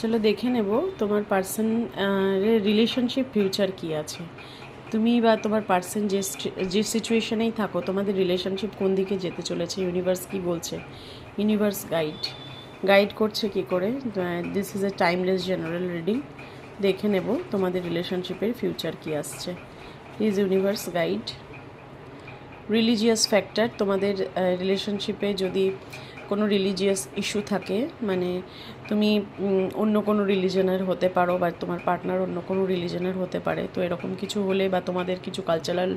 চলো দেখে নেব তোমার পার্সন রিলেশনশিপ ফিউচার কি আছে। তুমি বা তোমার পার্সন যে সিচুয়েশনেই থাকো, তোমাদের রিলেশনশিপ কোন দিকে যেতে চলেছে, ইউনিভার্স কি বলছে, ইউনিভার্স গাইড করছে কি করে। This is a timeless general reading. দেখে নেব তোমাদের রিলেশনশিপের ফিউচার কি আসছে। Please universe guide. Religious factor, তোমাদের রিলেশনশিপে যদি কোনো রিলিজিয়াস ইস্যু থাকে, মানে তুমি অন্য কোনো রিলিজনের হতে পারো বা তোমার পার্টনার অন্য কোনো রিলিজনের হতে পারে, তো এরকম কিছু হলে বা তোমাদের কিছু কালচারাল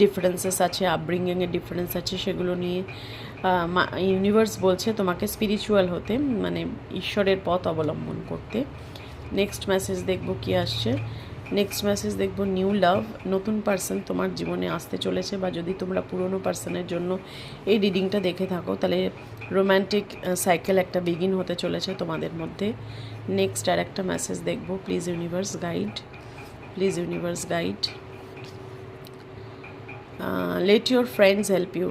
ডিফারেন্সেস আছে, আপব্রিঙ্গিংয়ের ডিফারেন্স আছে, সেগুলো নিয়ে ইউনিভার্স বলছে তোমাকে স্পিরিচুয়াল হতে, মানে ঈশ্বরের পথ অবলম্বন করতে। নেক্সট মেসেজ দেখব কি আসছে। নেক্সট মেসেজ দেখব নিউ লাভ, নতুন পার্সন তোমার জীবনে আসতে চলেছে, বা যদি তোমরা পুরনো পার্সনের জন্য এই রিডিংটা দেখে থাকো তাহলে রোম্যান্টিক সাইকেল একটা বিগিন হতে চলেছে তোমাদের মধ্যে। নেক্সট আর একটা মেসেজ দেখব। Please universe guide, please universe guide. Let your friends help you,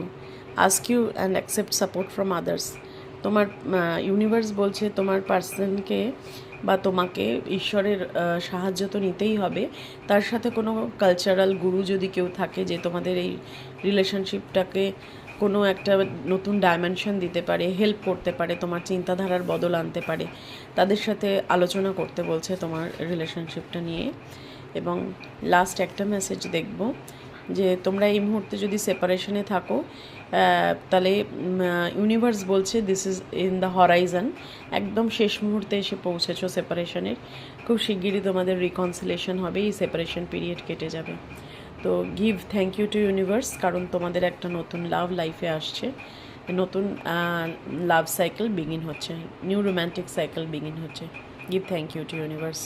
ask you and accept support from others. তোমার ইউনিভার্স বলছে তোমার পার্সনকে বা তোমাকে ঈশ্বরের সাহায্য তো নিতেই হবে, তার সাথে কোনো কালচারাল গুরু যদি কেউ থাকে যে তোমাদের এই রিলেশনশিপটাকে কোনো একটা নতুন ডাইমেনশন দিতে পারে, হেল্প করতে পারে, তোমার চিন্তাধারার বদল আনতে পারে, তাদের সাথে আলোচনা করতে বলছে তোমার রিলেশনশিপটা নিয়ে। এবং লাস্ট একটা মেসেজ দেখব যে তোমরা এই মুহূর্তে যদি সেপারেশনে থাকো, তাহলে ইউনিভার্স বলছে this is in the Horizon, একদম শেষ মুহূর্তে এসে পৌঁছেছো সেপারেশনের। খুব শিগগিরই তোমাদের রিকনসিলেশন হবে, এই সেপারেশন পিরিয়ড কেটে যাবে। তো give thank you to universe, কারণ তোমাদের একটা নতুন লাভ লাইফে আসছে, নতুন লাভ সাইকেল বিগিন হচ্ছে, নিউ রোম্যান্টিক সাইকেল বিগিন হচ্ছে। Give thank you to universe.